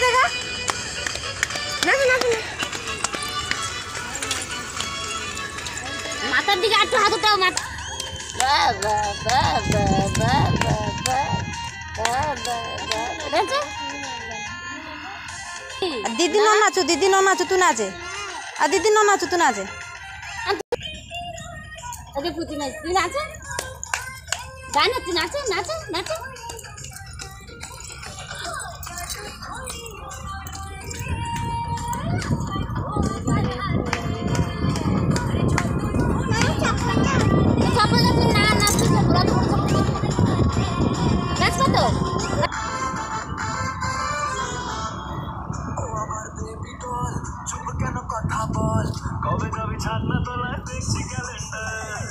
দেখা নাচো নাচো মাথার দিকে একটু হাত উঠাও মাথা दीदी नो नाचो तू नाचे आ दीदी नो नाचो तू नाचे अरे पूछी ना तू नाचे गाना तू नाचे नाचे नाचे কবে যাবি ছাদনা তলায় দেখছি ক্যালেন্ডার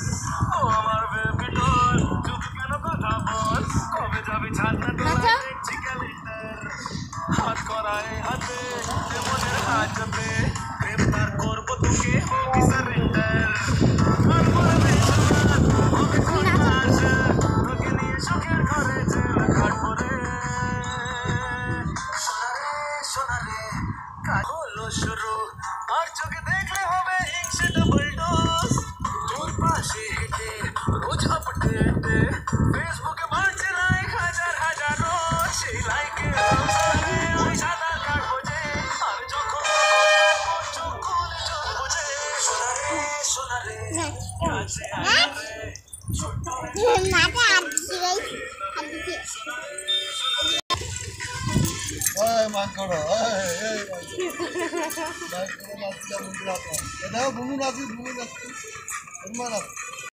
ও আমার বেবি ডল চুপ কেন কথা বল কবে যাবি ছাদনা তলায় দেখছি ক্যালেন্ডার হাত করায় হাতে মনের হাজতে গ্রেফতার করবো তোকে হবি সারেন্ডার আর করবে তোকে নিয়ে সুখের ঘরে জেল খাটবো রে সোনারে কাজ হলো শুরু আর চোখে দেখলে হবে হিংসে ডবল ডোজ তোর পাশে হেঁটে রোজ আপডেটে ফেসবুকে মারছে লাইক হাজার হাজারো সেই লাইকে ওই সাদা কার্ড বোঝে আর যখন চোখ খুলে চোখ বোঝে সোনারে কাছে আসবে ছোট্ট মাংকড় এই